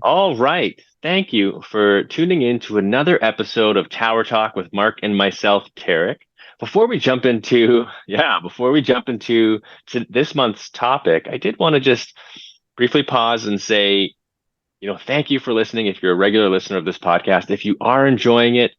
All right. Thank you for tuning in to another episode of Tower Talk with Mark and myself, Tarek. Before we jump into this month's topic, I did want to just briefly pause and say, thank you for listening. If you're a regular listener of this podcast, if you are enjoying it,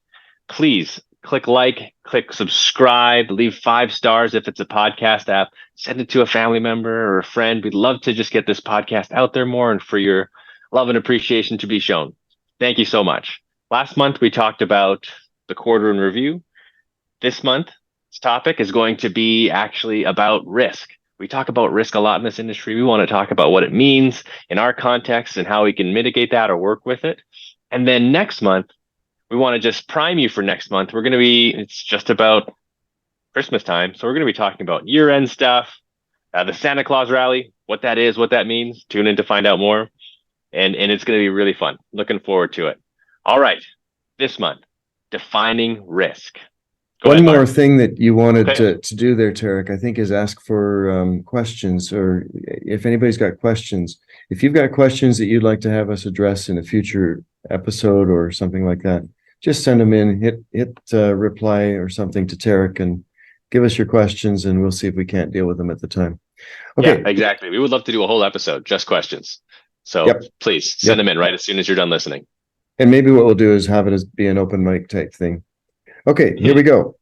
please click like, click subscribe, leave 5 stars if it's a podcast app, send it to a family member or a friend. We'd love to just get this podcast out there more and for your love and appreciation to be shown. Thank you so much. Last month, we talked about the quarter in review. This month's topic is going to be actually about risk. We talk about risk a lot in this industry. We want to talk about what it means in our context and how we can mitigate that or work with it. And then next month, we want to just prime you for next month. It's just about Christmas time. So we're going to be talking about year-end stuff, the Santa Claus rally, what that is, what that means. Tune in to find out more. And it's going to be really fun. Looking forward to it. All right. This month, defining risk. One more thing that you wanted Okay. to do there, Tarek, I think, is ask for questions, or if anybody's got questions. If you've got questions that you'd like to have us address in a future episode or something like that, just send them in, hit reply or something to Tarek and give us your questions, and we'll see if we can't deal with them at the time. Okay. Yeah, exactly. We would love to do a whole episode, just questions. So Yep. please send them in right as soon as you're done listening. And maybe what we'll do is have it as be an open mic type thing. Okay, here we go.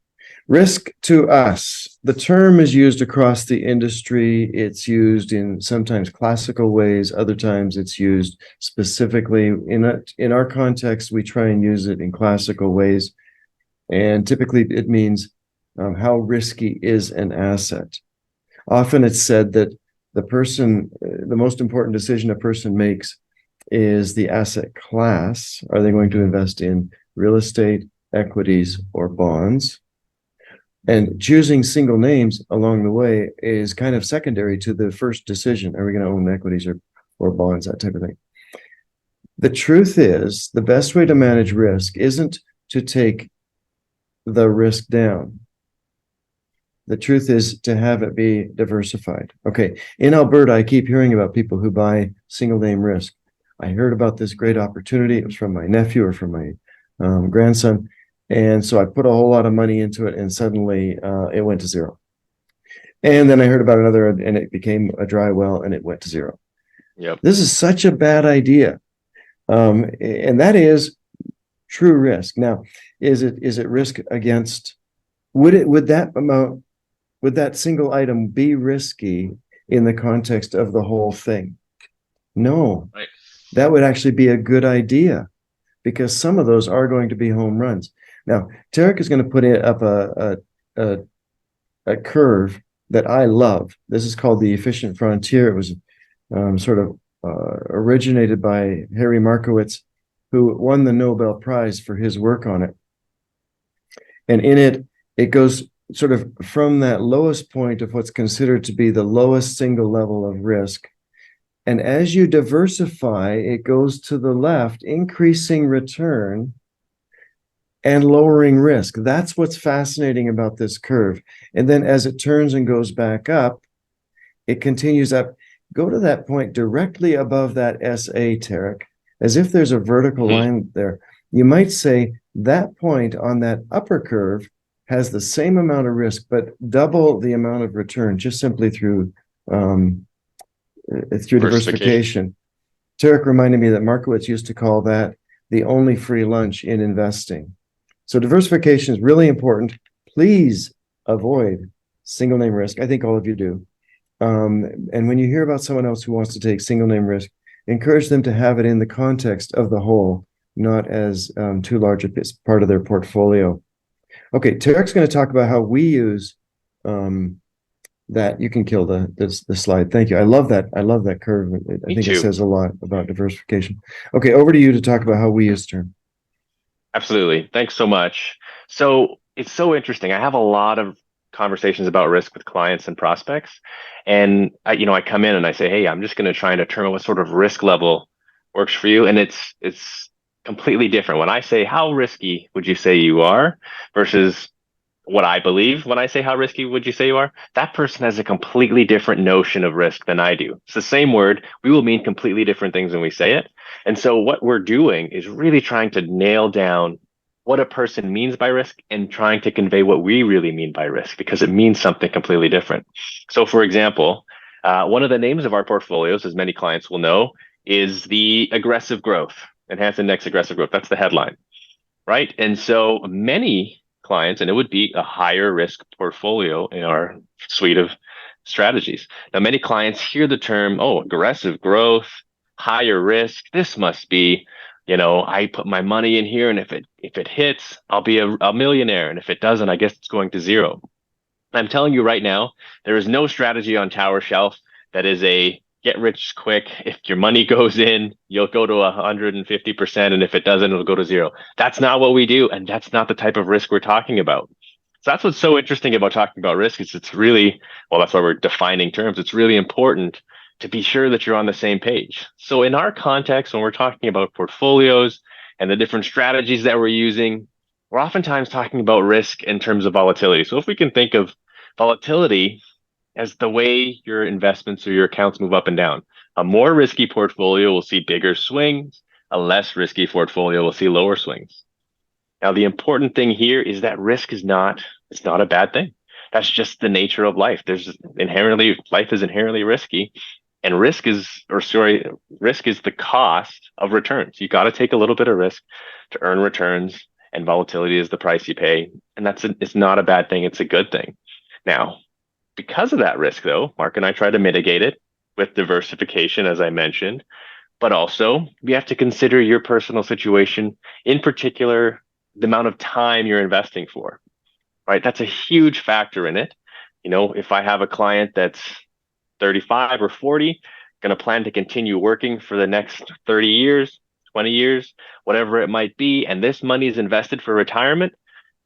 Risk to us. The term is used across the industry. It's used in sometimes classical ways. Other times it's used specifically in our context. We try and use it in classical ways. And typically it means how risky is an asset. Often it's said that the most important decision a person makes is the asset class. Are they going to invest in real estate, equities, or bonds? And choosing single names along the way is kind of secondary to the first decision. Are we going to own equities or bonds, that type of thing? The truth is, the best way to manage risk isn't to take the risk down. The truth is to have it be diversified. Okay, in Alberta, I keep hearing about people who buy single name risk. I heard about this great opportunity. It was from my nephew or from my grandson. And so I put a whole lot of money into it, and suddenly it went to zero. And then I heard about another, and it became a dry well, and it went to zero. Yep. This is such a bad idea. And that is true risk. Now, is it risk against, would that single item be risky in the context of the whole thing? No, Right. That would actually be a good idea, because some of those are going to be home runs. Now, Tarek is going to put up a curve that I love. This is called the efficient frontier. It was originated by Harry Markowitz, who won the Nobel Prize for his work on it. And in it goes sort of from that lowest point of what's considered to be the lowest single level of risk. And as you diversify, it goes to the left, increasing return and lowering risk. That's what's fascinating about this curve. And then as it turns and goes back up, it continues up. Go to that point directly above that SA, Tarek, as if there's a vertical line there. You might say that point on that upper curve has the same amount of risk, but double the amount of return, just simply through diversification. Tarek reminded me that Markowitz used to call that the only free lunch in investing. So diversification is really important. Please avoid single name risk. I think all of you do. And when you hear about someone else who wants to take single name risk, encourage them to have it in the context of the whole, not as too large a part of their portfolio. Okay, Tarek's going to talk about how we use that. You can kill the slide. Thank you. I love that. I love that curve. I think it says a lot about diversification. Okay, over to you to talk about how we use term. Absolutely. Thanks so much. So it's so interesting. I have a lot of conversations about risk with clients and prospects. And I come in and I say, hey, I'm just going to try and determine what sort of risk level works for you. And it's completely different. When I say, how risky would you say you are versus what I believe when I say how risky would you say you are, that person has a completely different notion of risk than I do. It's the same word. We will mean completely different things when we say it. And so what we're doing is really trying to nail down what a person means by risk and trying to convey what we really mean by risk because it means something completely different. So for example, one of the names of our portfolios, as many clients will know, is the aggressive growth, enhanced index aggressive growth. That's the headline, right? And so many clients, and it would be a higher risk portfolio in our suite of strategies. Now, many clients hear the term, oh, aggressive growth, higher risk. This must be, I put my money in here, and if it hits, I'll be a millionaire. And if it doesn't, I guess it's going to zero. I'm telling you right now, there is no strategy on Tower Shelf that is a get rich quick. If your money goes in, you'll go to 150%. And if it doesn't, it'll go to zero. That's not what we do. And that's not the type of risk we're talking about. So that's what's so interesting about talking about risk is it's really, well, that's why we're defining terms. It's really important to be sure that you're on the same page. So in our context, when we're talking about portfolios and the different strategies that we're using, we're oftentimes talking about risk in terms of volatility. So if we can think of volatility as the way your investments or your accounts move up and down. A more risky portfolio will see bigger swings. A less risky portfolio will see lower swings. Now, the important thing here is that risk is not, it's not a bad thing. That's just the nature of life. Life is inherently risky. And risk is the cost of returns. You got to take a little bit of risk to earn returns, and volatility is the price you pay. And it's not a bad thing. It's a good thing. Now, because of that risk, though, Mark and I try to mitigate it with diversification, as I mentioned, but also we have to consider your personal situation, in particular, the amount of time you're investing for, right? That's a huge factor in it. If I have a client that's 35 or 40, going to plan to continue working for the next 30 years, 20 years, whatever it might be, and this money is invested for retirement,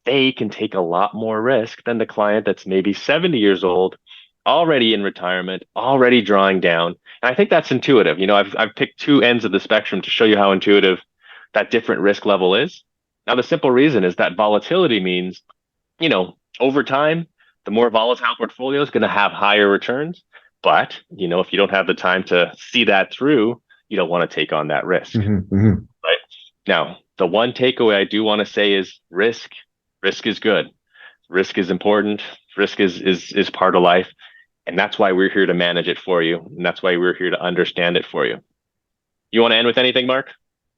they can take a lot more risk than the client that's maybe 70 years old, already in retirement, already drawing down. And I think that's intuitive. I've picked two ends of the spectrum to show you how intuitive that different risk level is. Now, the simple reason is that volatility means, over time, the more volatile portfolio is going to have higher returns. But, if you don't have the time to see that through, you don't want to take on that risk. Right? Now, the one takeaway I do want to say is risk is good. Risk is important. Risk is part of life. And that's why we're here to manage it for you. And that's why we're here to understand it for you. You want to end with anything, Mark?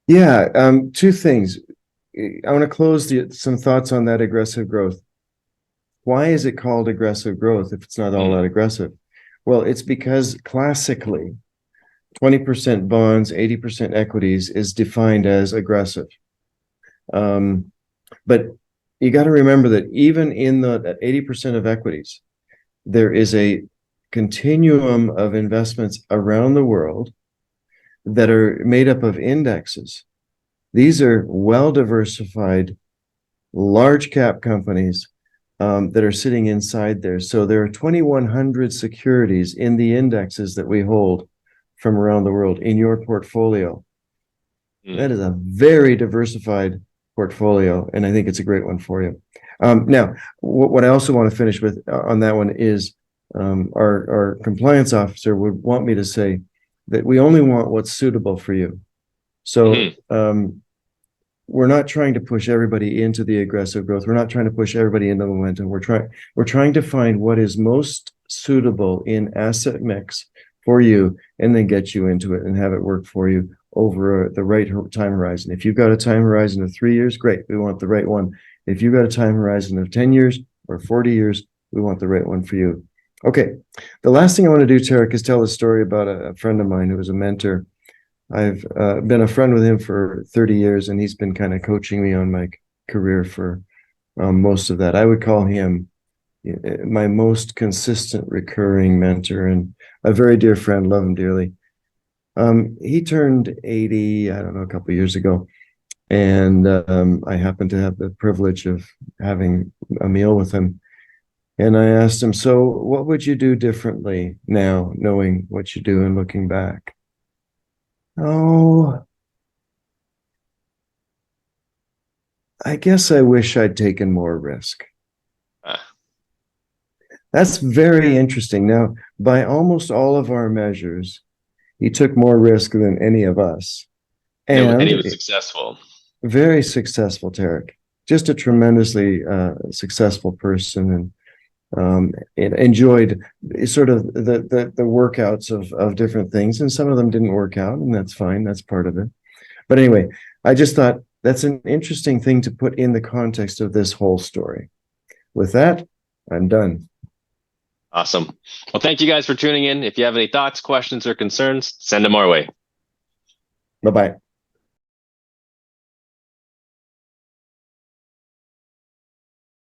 Yeah, two things. I want to close some thoughts on that aggressive growth. Why is it called aggressive growth if it's not all that aggressive? Well, it's because classically, 20% bonds, 80% equities is defined as aggressive. But you got to remember that even in the 80% of equities, there is a continuum of investments around the world that are made up of indexes. These are well-diversified, large cap companies that are sitting inside there. So there are 2,100 securities in the indexes that we hold from around the world in your portfolio. That is a very diversified portfolio, and I think it's a great one for you. Now, what I also want to finish with on that one is our compliance officer would want me to say that we only want what's suitable for you. So we're not trying to push everybody into the aggressive growth. We're not trying to push everybody into momentum. We're trying to find what is most suitable in asset mix for you, and then get you into it and have it work for you over the right time horizon. If you've got a time horizon of 3 years, great. We want the right one. If you've got a time horizon of 10 years or 40 years, we want the right one for you. Okay. The last thing I want to do, Tarek, is tell a story about a friend of mine who was a mentor. I've been a friend with him for 30 years, and he's been kind of coaching me on my career for most of that. I would call him my most consistent recurring mentor and a very dear friend, love him dearly. He turned 80, I don't know, a couple of years ago. And I happened to have the privilege of having a meal with him. And I asked him, so what would you do differently now, knowing what you do and looking back? Oh, I guess I wish I'd taken more risk. That's very interesting. Now, by almost all of our measures, he took more risk than any of us. And he And was successful. very successful, Tarek. Just a tremendously successful person, and enjoyed sort of the workouts of different things. And some of them didn't work out, and that's fine. That's part of it. But anyway, I just thought that's an interesting thing to put in the context of this whole story. With that, I'm done. Awesome. Well, thank you guys for tuning in. If you have any thoughts, questions, or concerns, send them our way. Bye bye.